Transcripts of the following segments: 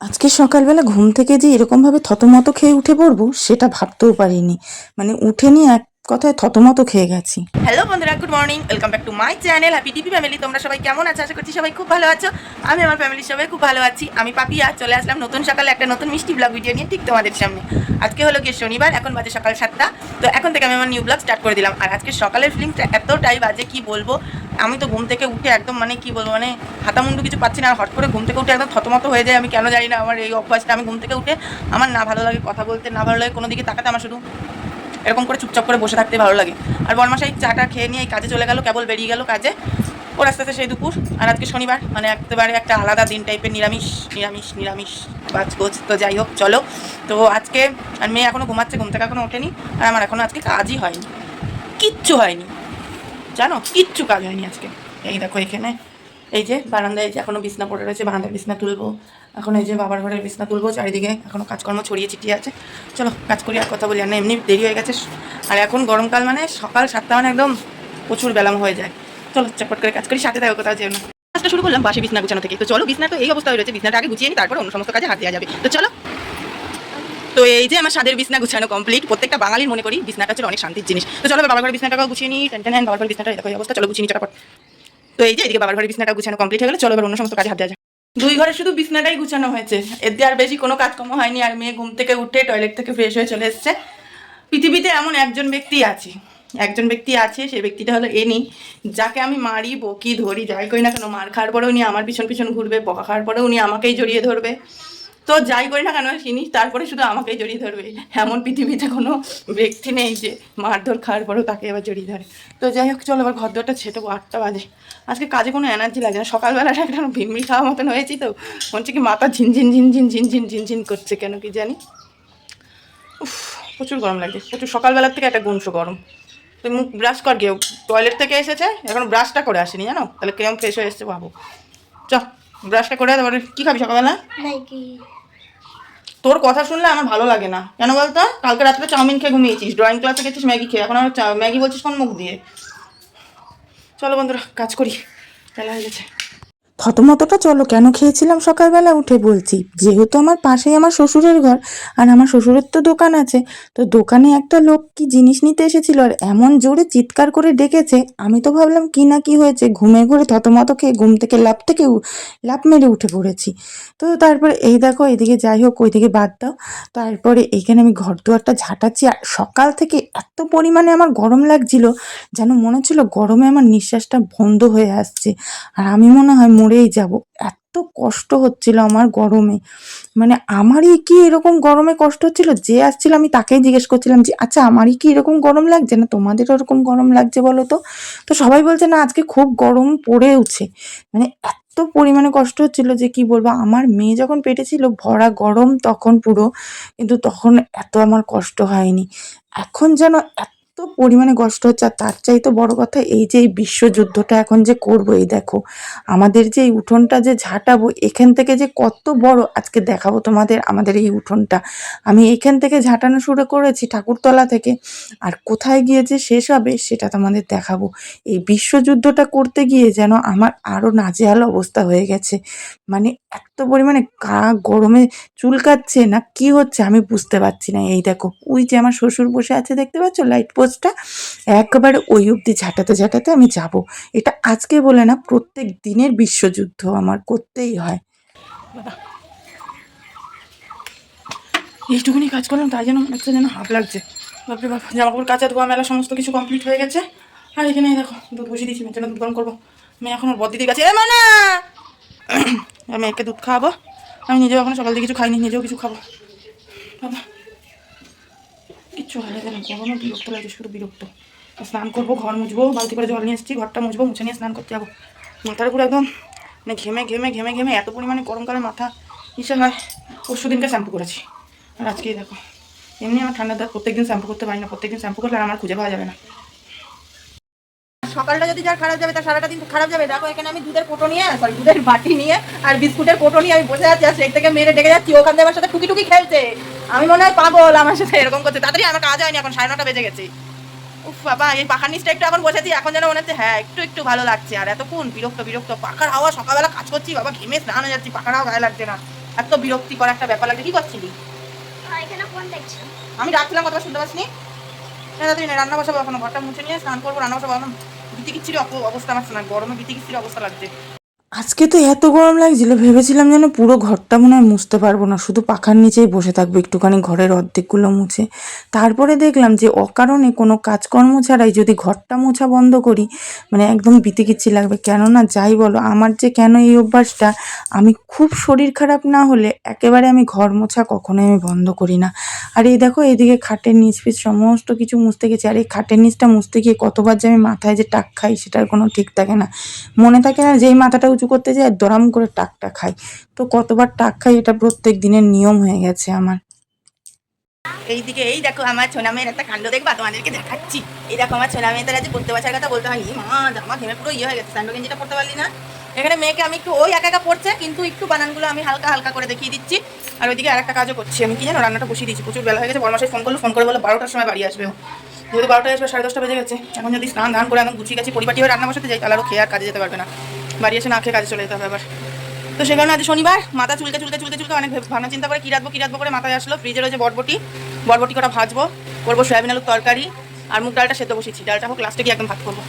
আজকে সকালবেলা ঘুম থেকে যে এরকমভাবে থতমত খেয়ে উঠে পড়বো সেটা ভাবতেও পারিনি। মানে উঠে নিয়ে এক কথায় থতমত খেয়ে গেছি। হ্যালো বন্ধুরা, good morning, welcome back to my channel happy টিপি ফ্যামিলি। তোমরা সবাই কেমন আছো? আশা করছি সবাই খুব ভালো আছো। আমি আমার ফ্যামিলির সবাই খুব ভালো আছি। আমি পাপিয়া চলে আসলাম নতুন সকালে একটা নতুন মিষ্টি ব্লগ ভিডিও নিয়ে ঠিক তোমাদের সামনে। আজকে হলো গিয়ে শনিবার, এখন বাজে সকাল 7টা। তো এখন থেকে আমি আমার নিউ ব্লগ স্টার্ট করে দিলাম। আর আজকে সকালের ফিল্মটা এতটাই বাজে কি বলবো। আমি তো ঘুম থেকে উঠে একদম মানে কি বলবো, মানে হাতামুন্ডু কিছু পাচ্ছি না। আর হট করে ঘুম থেকে উঠে একদম থতমত হয়ে যায়। আমি কেন জানি না, আমার এই অভ্যাসটা। আমি ঘুম থেকে উঠে আমার না ভালো লাগে কথা বলতে, না ভালো লাগে কোনো দিকে তাকাতে। আমার শুধু এরকম করে চুপচাপ করে বসে থাকতে ভালো লাগে। আর বরমাসাই চাটা খেয়ে নিয়ে কাজে চলে গেল, কেবল বেরিয়ে গেল কাজে। ওর আস্তে আস্তে সেই দুপুর। আর আজকে শনিবার, মানে একেবারে একটা আলাদা দিন টাইপের, নিরামিষ নিরামিষ নিরামিষ বাজগোজ। তো যাই হোক, চলো। তো আজকে আর মেয়ে এখনও ঘুমাচ্ছে, ঘুম থেকে এখনও ওঠেনি। আর আমার এখনও আজকে কাজই হয়নি, কিচ্ছু হয়নি, জানো, কিচ্ছু কাজ হয়নি আজকে। এই দেখো এখানে, এই যে বারান্দায় যে এখনও বিছনা পড়ে রয়েছে, বারান্দার বিছনা তুলবো এখন। এই যে বাবার ঘরের বিছনা তুলবো, চারিদিকে এখনও কাজকর্ম ছড়িয়ে ছিটিয়ে আছে। চলো কাজ করি, আর কথা বলি আর না, এমনি দেরি হয়ে গেছে। আর এখন গরমকাল, মানে সকাল 7টা মানে একদম প্রচুর বেলাম হয়ে যায়। চলো চটপট করে কাজ করি, সাথে থাকো, কোথাও যেও না। কাজটা শুরু করলাম বাসি বিছনা গুছানো থেকে। তো চলো, বিছনা তো এই অবস্থা হয়ে রয়েছে, বিছনাটা আগে গুছিয়ে নিই, তারপর অন্য সমস্ত কাজে হাত দেওয়া যাবে। তো চলো। তো এই যে আমার স্বাদের বিছনা গুছানো কমপ্লিট। প্রত্যেকটা বাঙালির মনে করি বিছনাটা হচ্ছে অনেক শান্তির জিনিস। তো চলো বাবার ঘরের বিছনাটাও গুছিয়ে নিই। টেনটেন বাবার ঘরের বিছনাটা দেখো এই অবস্থা, চলো গুছিয়ে নিই চটপট। তো এই যে এদিকে বাবার ঘরের বিছনাটা গুছানো কমপ্লিট হয়ে গেল। চলো এবার অন্য সমস্ত কাজে হাত দেওয়া যায়। দুই ঘরে শুধু বিছনাটাই গুছানো হয়েছে, এতে আর বেশি কোনো কাজকর্ম হয়নি। আর মেয়ে ঘুম থেকে উঠে টয়লেট থেকে ফ্রেশ হয়ে চলে এসছে। পৃথিবীতে এমন একজন ব্যক্তি আছে, একজন ব্যক্তি আছে, সেই ব্যক্তিটা হলো এনি। যাকে আমি মারি, বকি, ধরি, যাই করি না কেন, মার খাওয়ার পরেও উনি আমার পিছন পিছন ঘুরবে, বকা খাওয়ার পরেও উনি আমাকেই জড়িয়ে ধরবে। তো যাই করি না কেন চিনি, তারপরে শুধু আমাকেই জড়িয়ে ধরবে। এমন পৃথিবীতে কোনো ব্যক্তি নেই যে মারধর খাওয়ার পরেও তাকে এবার জড়িয়ে ধরে। তো যাই হোক, চলো এবার ঘর দরটা ছেটেবো। 8টা বাজে। আজকে কাজে কোনো এনার্জি লাগে না, সকালবেলাটা একটা ভিড়মিড় খাওয়ার মতন হয়েছি। তো মনে কি মাথা ঝিনঝিন ঝিনঝিন ঝিনঝিন ঝিনঝিন করছে, কেন কি জানি। উফ, প্রচুর গরম লাগছে, প্রচুর। সকালবেলার থেকে একটা গুনশো গরম। তুই মুখ ব্রাশ কর গিয়ে, টয়লেট থেকে এসেছে এখন ব্রাশটা করে আসেনি, জানো? তাহলে কেমন ফ্রেশ হয়ে এসছে ভাবো। চ, ব্রাশটা করে তারপরে কী খাবি সকালবেলা? তোর কথা শুনলে আমার ভালো লাগে না, কেন বলতো? কালকে রাত্রে চাউমিন খেয়ে ঘুমিয়েছিস, ড্রয়িং ক্লাসে গেছিস ম্যাগি খেয়ে, এখন আমার ম্যাগি বলছিস কোন মুখ দিয়ে? চলো বন্ধুরা কাজ করি, বেলা হয়ে গেছে। থতমতটা চলো কেন খেয়েছিলাম সকালবেলা উঠে বলছি। যেহেতু আমার পাশেই আমার শ্বশুরের ঘর, আর আমার শ্বশুরের তো দোকান আছে। তো দোকানে একটা লোক কি জিনিস নিতে এসেছিল, আর এমন জোরে চিৎকার করে ডেকেছে, আমি তো ভাবলাম কি না কি হয়েছে, ঘুমে ঘুরে থতমত খেয়ে ঘুম থেকে লাফ মেরে উঠে পড়েছি। তো তারপরে এই দেখো এদিকে, যাই হোক ওইদিকে বাদ দাও। তারপরে এইখানে আমি ঘর দুয়ারটা ঝাঁটাচ্ছি। আর সকাল থেকে এত পরিমাণে আমার গরম লাগছিল, যেন মনে হচ্ছিল গরমে আমার নিঃশ্বাসটা বন্ধ হয়ে আসছে। আর আমি মনে হয় মরেই যাব, এত কষ্ট হচ্ছিল আমার গরমে। মানে আমারই কি এরকম গরমে কষ্ট হচ্ছিল, যে আসছিল আমি তাকেই জিজ্ঞেস করছিলাম যে আচ্ছা আমারই কি এরকম গরম লাগছে, না তোমাদের ওরকম গরম লাগছে বলো তো? তো সবাই বলছে না আজকে খুব গরম পড়েওছে। মানে এত পরিমাণে কষ্ট হচ্ছিল যে কি বলবো। আমার মেয়ে যখন পেটে ছিল ভরা গরম তখন পুরো, কিন্তু তখন এত আমার কষ্ট হয়নি। এখন যেন এত পরিমাণে কষ্ট হচ্ছে। আর তার চাইতে বড় কথা, এই যে এই বিশ্বযুদ্ধটা এখন যে করবো, এই দেখো আমাদের যে এই উঠোনটা যে ঝাঁটাবো, এখান থেকে যে কত বড় আজকে দেখাবো তোমাদের। আমাদের এই উঠোনটা আমি এখান থেকে ঝাঁটানো শুরু করেছি ঠাকুরতলা থেকে, আর কোথায় গিয়ে যে শেষ হবে সেটা তোমাদের দেখাবো। এই বিশ্বযুদ্ধটা করতে গিয়ে যেন আমার আরো নাজেহাল অবস্থা হয়ে গেছে। মানে এত পরিমাণে গা গরমে চুলকাচ্ছে না কি হচ্ছে আমি বুঝতে পারছি না। এই দেখো ওই যে আমার শ্বশুর বসে আছে, দেখতে পাচ্ছ লাইট পোস্টটা, একবারে ওই অবধি ঝাঁটাতে ঝাঁটাতে আমি যাব। এটা আজকে বলে না, প্রত্যেক দিনের বিশ্বযুদ্ধ আমার করতেই হয়। বাবা, এইটুকুনি কাজ করলাম, তাই যেন মনে হচ্ছে যেন হাফ লাগছে। বাপরে বাপ, জামা কাপড় কাচা ধোয়া মেলা সমস্ত কিছু কমপ্লিট হয়ে গেছে। আর এখানে দেখো দুধ বসিয়ে দিয়েছি, মেয়ের জন্য দুধ গরম করবো। আমি এখন ওর বদিদির কাছে মানে মেয়েকে দুধ খাওয়াবো। আমি নিজেও এখন সকাল থেকে কিছু খাইনি, নিজেও কিছু খাবো। বাবা, কিচ্ছু ভালো লাগে না, গরমে বিরক্ত লাগে, শুধু বিরক্ত। স্নান করবো, ঘর মুছবো, বালতি করে জল নিয়ে এসেছি, ঘরটা মুছবো, মুছে নিয়ে স্নান করতে যাবো। মাথার উপরে একদম মানে ঘেমে ঘেমে ঘেমে ঘেমে এত পরিমাণে গরমকালে মাথা ইসে হয়। পরশু দিনকে শ্যাম্পু করেছি, আর আজকেই দেখো। এমনি আমার ঠান্ডার দাঁত, প্রত্যেকদিন শ্যাম্পু করতে পারি না, প্রত্যেকদিন শ্যাম্পু করলে আর আমার খুঁজে পাওয়া যাবে না। সকালটা যদি যার খারাপ যাবে তার সারাটা দিন খারাপ যাবে। দেখো এখানে আমি দুধের কোটো নিয়ে, সরি দুধের বাটি নিয়ে আর বিস্কুটের কোটো নিয়ে আমি বসে আছি, আর সেই থেকে মেরে ডেকে যাচ্ছি, ওখান থেকে আমার সাথে টুকি টুকি খেলছে। আমি মনে হয় পাগল, আমার সাথে এরকম করছে। তাড়াতাড়ি আমার কাজ হয়নি, এখন 9:30 বেজে গেছে। উফ বাবা, এই পাখার নিচটা একটু এখন বসেছি, এখন যেন মনে হচ্ছে হ্যাঁ একটু একটু ভালো লাগছে। আর এতক্ষণ বিরক্ত বিরক্ত পাখার হাওয়া, সকালবেলা কাজ করছি বাবা, ঘেমে স্নান হয়ে যাচ্ছি, পাখার হাওয়া গায়ে লাগছে না। এত বিরক্তিকর একটা ব্যাপার লাগে। কি করছিলি? এখানে ফোন দেখছিলাম। আমি ডাকছিলাম, কথা শুনতে পাসনি? তুই রান্না বসাবো, এখনো ঘরটা মুছে নিয়ে স্নান করবো, রান্না বসাবো। এখন বিতিকিচ্ছির অবস্থা আমার শোনা, গরমে বিতিকিচ্ছির অবস্থা লাগছে। আজকে তো এত গরম লাগছিল, ভেবেছিলাম যেন পুরো ঘরটা মনে হয় মুছতে পারবো না, শুধু পাখার নিচেই বসে থাকবো একটুখানি ঘরের অর্ধেকগুলো মুছে। তারপরে দেখলাম যে অকারণে কোনো কাজকর্ম ছাড়াই যদি ঘরটা মোছা বন্ধ করি, মানে একদম বিতিকিচ্ছি লাগবে। কেননা যাই বলো, আমার যে কেন এই অভ্যাসটা, আমি খুব শরীর খারাপ না হলে একেবারে আমি ঘর মোছা কখনোই আমি বন্ধ করি না। আর এই দেখো, এইদিকে খাটের নিচ পিছ সমস্ত কিছু মুছতে গেছি। আর এই খাটের নিচটা মুছতে গিয়ে কতবার যে আমি মাথায় যে টাক খাই সেটার কোনো ঠিক থাকে না। মনে থাকে না, যেই মাথাটা উঁচু করতে যাই দরাম করে টাকটা খাই। তো কতবার টাক খাই, এটা প্রত্যেক দিনের নিয়ম হয়ে গেছে আমার। এইদিকে এই দেখো আমার ছোনা মেয়ের একটা কাণ্ড দেখবা, তোমাদেরকে দেখাচ্ছি। এই দেখো আমার ছোনা মেয়ে, তারা যে পড়তে বসার কথা বলতে হয়, মা জামা ঘেমে পুরো হয়ে গেছে, স্যান্ডো গেঞ্জিটা পড়তে পারলি না। এখানে মেয়েকে আমি একটু ওই একা একা পড়ছে, কিন্তু একটু বানানগুলো আমি হালকা হালকা করে দেখিয়ে দিচ্ছি। আর ওইদিকে আর একটা কাজও করছি আমি, কি জানো, রান্নাটা বসিয়ে দিচ্ছি। প্রচুর বেলা হয়ে গেছে, বড়মাসাই ফোন করে বলো 12টার সময় বাড়ি আসবে। যেহেতু 12টায় আসবে, 10:30 বেজে গেছে। এখন যদি স্নান ধান করে এখন গুছিয়ে গেছি পরিপাটি হয়ে রান্না বসাতে যাই, তাহলে আরও খেয়ে আর কাজে যেতে পারবে না। বাড়ি এসে না খেয়ে কাজে চলে যেতে হবে আবার। তো সে কারণে আজ শনিবার, মাথা চুলকে অনেক ভাবনা চিন্তা করে কি রাখবো করে মাথায় আসলো ফ্রিজে রয়েছে বরবটি কটা ভাজবো, করবো সয়াবিন আলুর তরকারি, আর মুগ ডালটা সেদ্ধ বসিয়েছি। ডালটা হোক, লাস্টে গিয়ে একদম ভাত করবো।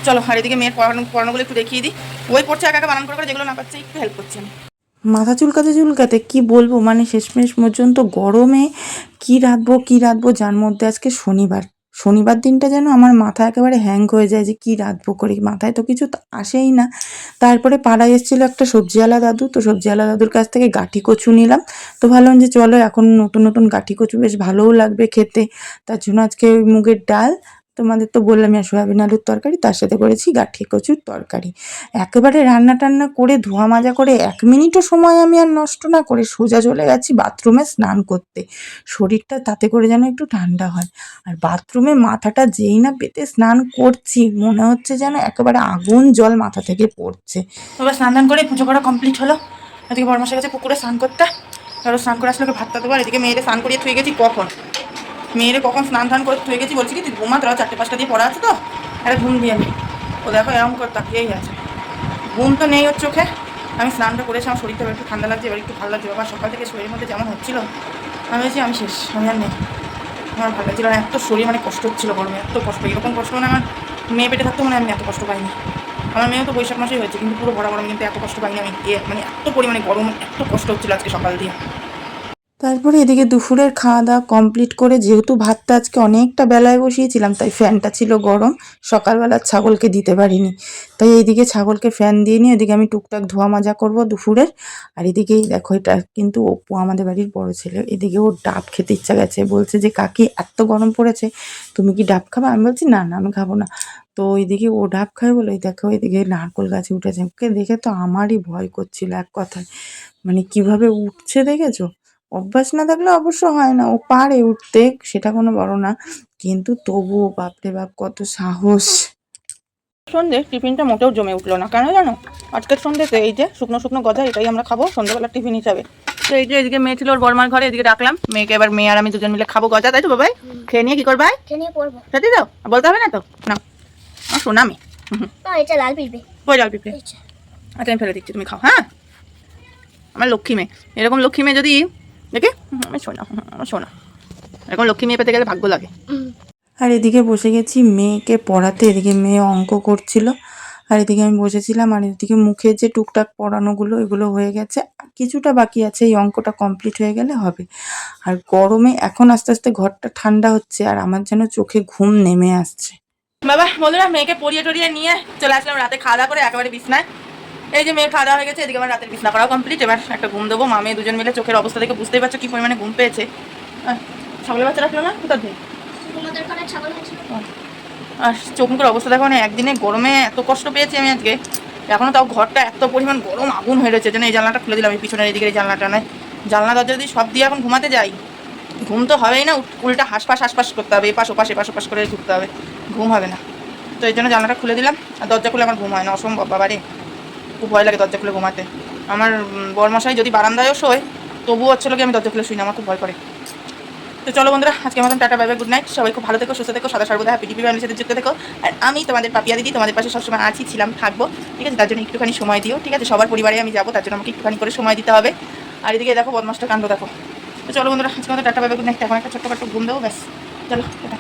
চলো, আর এদিকে মেয়ের পড়ানোগুলো একটু দেখিয়ে দিই। ওই পড়ছে একা বানান করে, যেগুলো না পাচ্ছে একটু হেল্প করছি আমি। মাথা চুলকাতে কি বলবো, মানে শেষমেশ পর্যন্ত গরমে কি রাঁধবো, যার মধ্যে আজকে শনিবার দিনটা যেন আমার মাথা একেবারে হ্যাং হয়ে যায়, যে কি রাঁধবো করি, মাথায় তো কিছু আসেই না। তারপরে পাড়ায় এসেছিলো একটা সবজিওয়ালা দাদু, তো সবজিওয়ালা দাদুর কাছ থেকে গাঁঠি কচু নিলাম। তো ভাবলাম যে চলো, এখন নতুন গাঁঠি কচু বেশ ভালোও লাগবে খেতে। তার জন্য আজকে ওই মুগের ডাল, তোমাদের তো বললাম, আর সয়াবিন আলুর তরকারি, তার সাথে করেছি গাঁঠি কচুর তরকারি। একেবারে রান্না টান্না করে ধোয়া মাজা করে 1 মিনিটও সময় আমি আর নষ্ট না করে সোজা চলে গেছি বাথরুমে স্নান করতে। শরীরটা তাতে করে যেন একটু ঠান্ডা হয়। আর বাথরুমে মাথাটা যেই না পেতে স্নান করছি, মনে হচ্ছে যেন একেবারে আগুন জল মাথা থেকে পড়ছে। এবার স্নান দান করে পুজো করা কমপ্লিট হলো। এদিকে বড়মাসের কাছে পুকুরে স্নান করতে, ধরো স্নান করে আসলে ভাতটা দেবো। আর এদিকে মেয়েরে স্নান করিয়ে থুয়ে গেছি কখন স্নান ধান করে থুয়ে গেছি, বলছি কি তুই ঘুমা, তোরা 4-5টা দিয়ে পড়া আছে তো, আরে ঘুম দিয়ে আমি। ও দেখো এরকম করে তাকিয়েই আছে, ঘুম তো নেই ওর চোখে। আমি স্নানটা করেছি, আমার শরীরটা একটু ঠান্ডা লাগছে, এবার একটু ভালো লাগছে। বাবা সকাল থেকে শরীরের মধ্যে যেমন হচ্ছিলো, আমি বলছি আমি শেষ, আমি আর নেই। আমার ভালো লাগছিল না, এত শরীর মানে কষ্ট হচ্ছিলো গরমে, এত কষ্ট। এরকম কষ্ট মানে আমার মেয়ে পেটে থাকতে মানে আমি এত কষ্ট পাইনি। আমার মেয়েও তো বৈশাখ মাসেই হয়েছে, কিন্তু পুরো ভরা গরমে কিন্তু এত কষ্ট পাইনি আমি। মানে এত পরিমাণে গরম, এত কষ্ট হচ্ছিলো আজকে সকাল দিয়ে। তারপরে এদিকে দুপুরের খাওয়া দাওয়া কমপ্লিট করে, যেহেতু ভাতটা আজকে অনেকটা বেলায় বসিয়েছিলাম, তাই ফ্যানটা ছিল গরম, সকালবেলা ছাগলকে দিতে পারিনি। তাই এইদিকে ছাগলকে ফ্যান দিয়ে নিয়ে ওদিকে আমি টুকটাক ধোয়া মাজা করব দুপুরের। আর এদিকেই দেখো, এটা কিন্তু অপু, আমাদের বাড়ির বড় ছেলে, এদিকে ওর ডাব খেতে ইচ্ছা গেছে, বলছে যে কাকি এত গরম পড়েছে, তুমি কি ডাব খাবা? আমি বলছি না আমি খাবো না। তো ওইদিকে ও ডাব খায় বলে দেখো এদিকে নারকোল গাছে উঠেছে। ওকে দেখে তো আমারই ভয় করছিল এক কথায়, মানে কিভাবে উঠছে দেখেছো। অভ্যাস না থাকলে অবশ্য হয় না, ও পারে উঠতে, সেটা কোনো বড় না, কিন্তু তবুও বাপরে বাপ কত সাহস। সন্ধ্যে টিফিনটা মোটেও জমে উঠলো না, কেন জানো? আজকের সন্ধ্যেতে এই যে শুকনো গজা, এটাই আমরা খাবো সন্ধ্যাবেলার টিফিন হিসাবে। তো এই যে এদিকে মেয়ে ছিল ওর বর্মার ঘরে, এদিকে রাখলাম মেয়েকে। এবার মেয়ে আর আমি দুজন মিলে খাবো গজা, তাই তো বাবাই? খেয়ে নিয়ে কি করবাই? খেয়ে নিয়ে পড়বো। সত্যি তো? বলতে হবে না তো? না, শোনা মেয়ে। এটা লাল পিঁপড়ে। ওই জল পিঁপড়ে। আচ্ছা আমি ফেলে দিচ্ছি, তুমি খাও। হ্যাঁ, আমার লক্ষ্মী মেয়ে। এরকম লক্ষ্মী মেয়ে যদি দেখে, আমি শোনা, এরকম লক্ষ্মী মেয়ে পেতে গেলে ভাগ্য লাগে। আর এদিকে বসে গেছি মেয়েকে পড়াতে, এদিকে মেয়ে অঙ্ক করছিল, আর এদিকে আমি বসেছিলাম। আর এদিকে মুখে যে টুকটাক পড়ানোগুলো, এগুলো হয়ে গেছে, কিছুটা বাকি আছে, এই অঙ্কটা কমপ্লিট হয়ে গেলে হবে। আর গরমে এখন আস্তে আস্তে ঘরটা ঠান্ডা হচ্ছে, আর আমার যেন চোখে ঘুম নেমে আসছে। বাবা বন্ধুরা, মেয়েকে পড়িয়ে টরিয়ে নিয়ে চলে আসলাম রাতে খাওয়া দাওয়া করে একেবারে বিছনায়। এই যে মেয়ের খাওয়া দাওয়া হয়ে গেছে, এদিকে আমার রাতের বিছনা করাও কমপ্লিট। এবার একটা ঘুম দেবো। মা মেয়ে দুজন মিলে চোখের অবস্থা দেখে বুঝতেই পারছো কি পরিমাণে ঘুম পেয়েছে। ছাগলের বাচ্চা রাখলো না কোথার দিন, আর চোখ মুখের অবস্থা দেখো, মানে একদিনে গরমে এত কষ্ট পেয়েছি আমি আজকে। এখনও তাও ঘরটা এত পরিমাণ গরম আগুন হয়ে রয়েছে, যেন এই জানলাটা খুলে দিলাম, এই পিছনের এদিকে এই জানলাটা নয়, জানলা দরজা যদি সব দিয়ে এখন ঘুমাতে যাই, ঘুম তো হবেই না, উল্টা হাঁসপাস করতে হবে, এপাশ ওপাশ করে ঘুরতে হবে, ঘুম হবে না। তো এই জন্য জানলাটা খুলে দিলাম। আর দরজা খুলে আমার ঘুম হয় না, অসম্ভব বাবারে, খুব ভয় লাগে দরজা খুলে ঘুমাতে। আমার বরমশাই যদি বারান্দায়ও শোয়, তবুও হচ্ছিল কি আমি দরজা খুলে শুই না, আমার খুব ভয় করে। তো চলো বন্ধুরা, আজকে মতন tata, bye bye, good night. সবাই খুব ভালো থেকো, সুস্থ থেকো, সদা সর্বদা হ্যাপি টিভি ফ্যামিলির সাথে যুক্ত থেকো। আর আমি তোমাদের পাপিয়া দিদি, তোমাদের পাশে সবসময় আছি, ছিলাম, থাকবো, ঠিক আছে? তার জন্য একটুখানি সময় দিও, ঠিক আছে? সবার পরিবারে আমি যাবো, তার জন্য আমাকে একটুখানি করে সময় দিতে হবে। আর এদিকে দেখো বদমাসটা কাণ্ড দেখো। তো চলো বন্ধুরা, আজকে আমাদের tata bye bye, good night. এখন একটা ছোট্টখাটো ঘুম দেবো, ব্যাস। চলো টাটা।